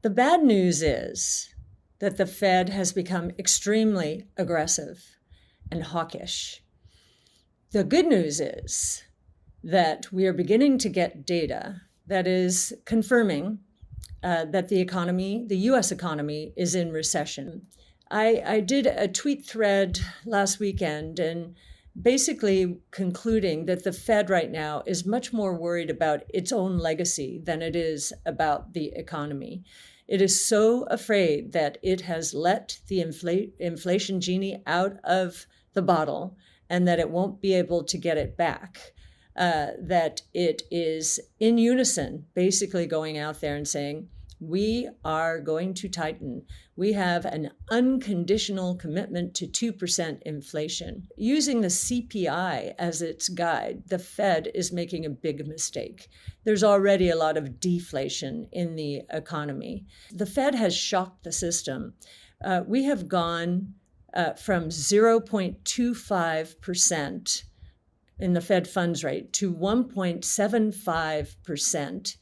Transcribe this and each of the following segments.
The bad news is that the Fed has become extremely aggressive and hawkish. The good news is that we are beginning to get data that is confirming that the economy, the US economy, is in recession. I did a tweet thread last weekend and basically concluding that the Fed right now is much more worried about its own legacy than it is about the economy. It is so afraid that it has let the inflation genie out of the bottle and that it won't be able to get it back, that it is in unison basically going out there and saying, we are going to tighten. We have an unconditional commitment to 2% inflation. Using the CPI as its guide, the Fed is making a big mistake. There's already a lot of deflation in the economy. The Fed has shocked the system. We have gone from 0.25% in the Fed funds rate to 1.75%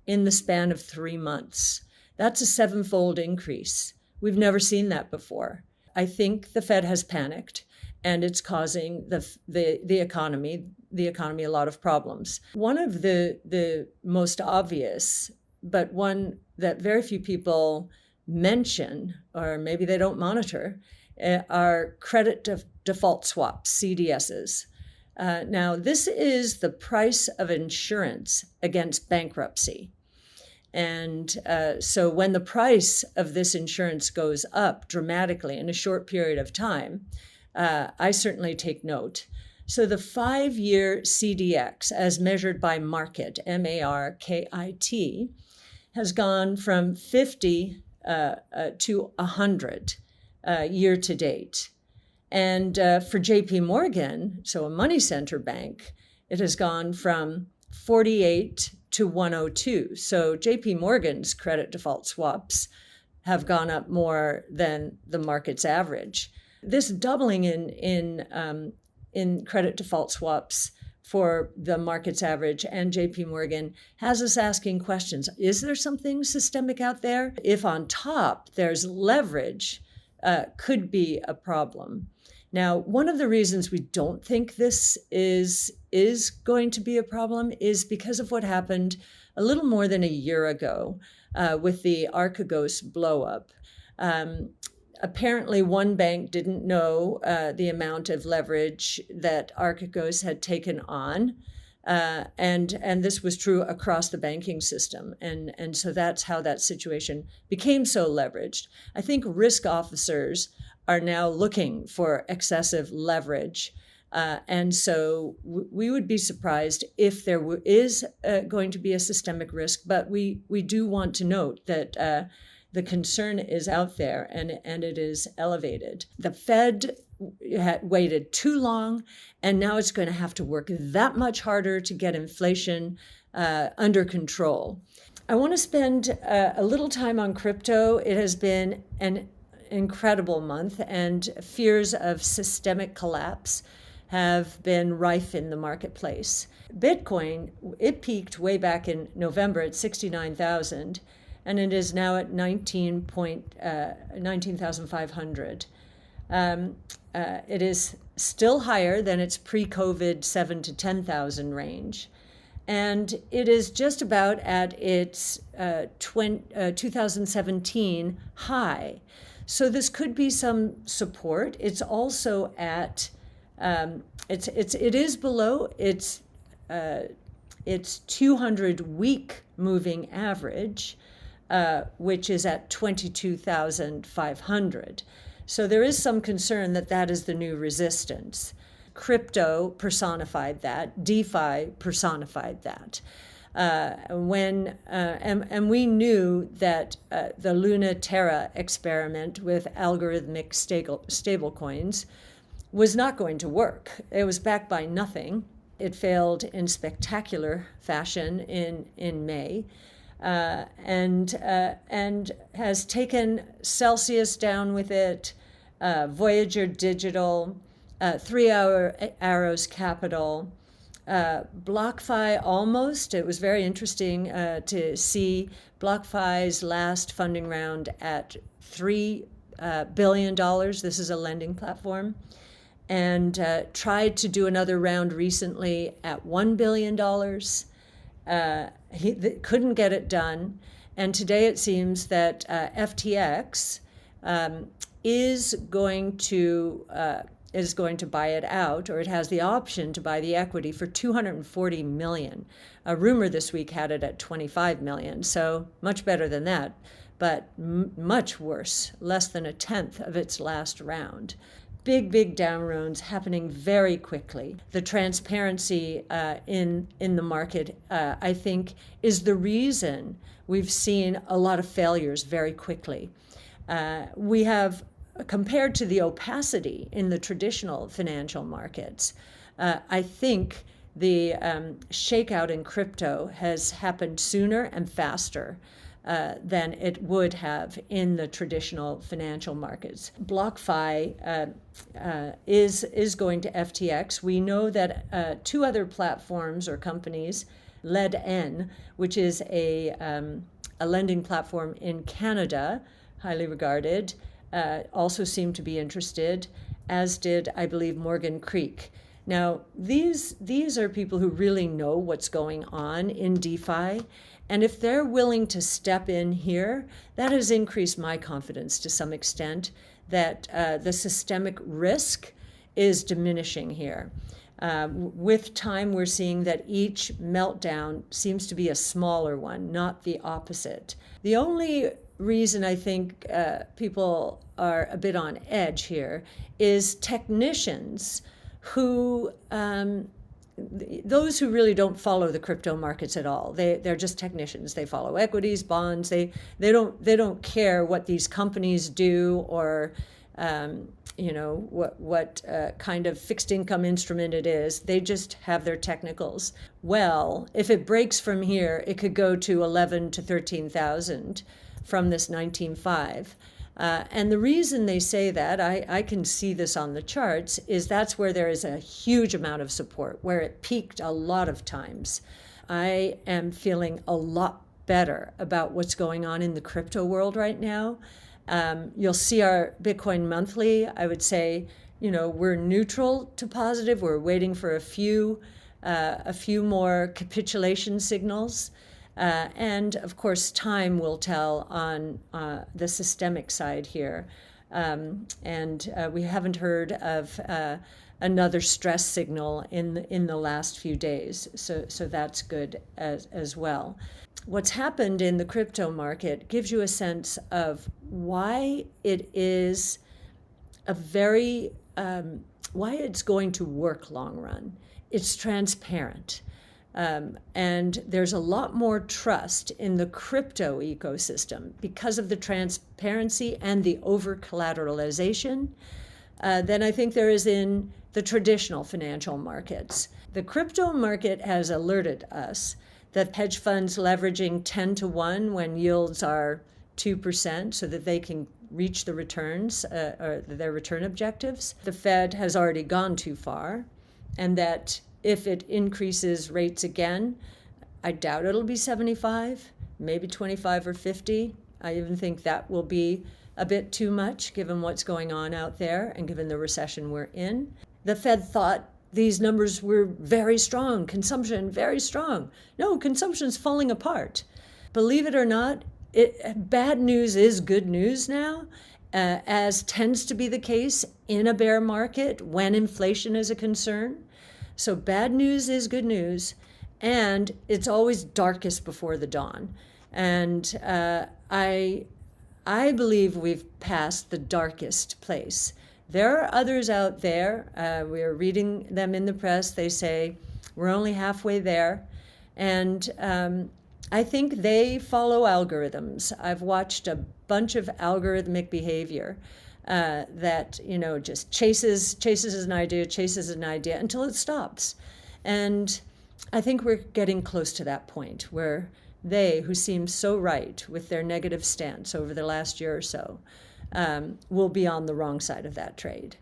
in the span of 3 months. That's a 7-fold increase. We've never seen that before. I think the Fed has panicked, and it's causing the economy a lot of problems. One of the most obvious, but one that very few people mention, or maybe they don't monitor, are credit default swaps, CDSs. Now, this is the price of insurance against bankruptcy. And so when the price of this insurance goes up dramatically in a short period of time, I certainly take note. So the 5-year CDX, as measured by Markit, M-A-R-K-I-T, has gone from 50 to 100 year to date. And for JP Morgan, so a money center bank, it has gone from 48 to 102. So JP Morgan's credit default swaps have gone up more than the market's average. This doubling in credit default swaps for the market's average and JP Morgan has us asking questions. Is there something systemic out there? If on top there's leverage, could be a problem. Now, one of the reasons we don't think this is going to be a problem is because of what happened a little more than a year ago with the Archegos blowup. Apparently, one bank didn't know the amount of leverage that Archegos had taken on, and this was true across the banking system. And so that's how that situation became so leveraged. I think risk officers are now looking for excessive leverage. And so we would be surprised if there is going to be a systemic risk, but we do want to note that the concern is out there and it is elevated. The Fed had waited too long, and now it's going to have to work that much harder to get inflation under control. I want to spend a little time on crypto. It has been an incredible month, and fears of systemic collapse have been rife in the marketplace. Bitcoin, it peaked way back in November at 69,000, and it is now at 19,500. It is still higher than its pre-COVID 7,000 to 10,000 range. And it is just about at its 2017 high. So this could be some support. It's also at it is below its 200-week moving average, which is at 22,500. So there is some concern that that is the new resistance. Crypto personified that. DeFi personified that. And we knew that the Luna Terra experiment with algorithmic stablecoins was not going to work. It was backed by nothing. It failed in spectacular fashion in May, and has taken Celsius down with it, Voyager Digital, 3 Arrows Capital, BlockFi almost. It was very interesting to see BlockFi's last funding round at $3 billion. This is a lending platform. And tried to do another round recently at $1 billion. He couldn't get it done. And today it seems that FTX is going to buy it out, or it has the option to buy the equity for $240 million. A rumor this week had it at $25 million, so much better than that, but much worse, less than a tenth of its last round. Big down rounds happening very quickly. The transparency in the market, I think, is the reason we've seen a lot of failures very quickly. We have, compared to the opacity in the traditional financial markets, I think the shakeout in crypto has happened sooner and faster than it would have in the traditional financial markets. BlockFi is going to FTX. We know that two other platforms or companies, LEDN, which is a lending platform in Canada, highly regarded, also seem to be interested, as did, I believe, Morgan Creek. Now, these are people who really know what's going on in DeFi. And if they're willing to step in here, that has increased my confidence to some extent that the systemic risk is diminishing here. With time, we're seeing that each meltdown seems to be a smaller one, not the opposite. The only reason I think people are a bit on edge here is technicians who those who really don't follow the crypto markets at all. They're just technicians. They follow equities, bonds. They don't care what these companies do or what kind of fixed income instrument it is. They just have their technicals. Well, if it breaks from here, it could go to 11 to 13,000 from this 19.5. And the reason they say that, I can see this on the charts, is that's where there is a huge amount of support, where it peaked a lot of times. I am feeling a lot better about what's going on in the crypto world right now. You'll see our Bitcoin monthly. I would say, we're neutral to positive. We're waiting for a few more capitulation signals. And of course, time will tell on the systemic side here. And we haven't heard of another stress signal in the last few days. So that's good as well. What's happened in the crypto market gives you a sense of why it is why it's going to work long run. It's transparent. And there's a lot more trust in the crypto ecosystem because of the transparency and the over-collateralization than I think there is in the traditional financial markets. The crypto market has alerted us that hedge funds leveraging 10 to 1 when yields are 2% so that they can reach the returns or their return objectives. The Fed has already gone too far, and that if it increases rates again, I doubt it'll be 75, maybe 25 or 50. I even think that will be a bit too much given what's going on out there and given the recession we're in. The Fed thought these numbers were very strong, consumption very strong. No, consumption's falling apart. Believe it or not, bad news is good news now, as tends to be the case in a bear market when inflation is a concern. So bad news is good news, and it's always darkest before the dawn. And I believe we've passed the darkest place. There are others out there. We are reading them in the press. They say we're only halfway there. And I think they follow algorithms. I've watched a bunch of algorithmic behavior that just chases an idea until it stops. And I think we're getting close to that point where they, who seem so right with their negative stance over the last year or so, will be on the wrong side of that trade.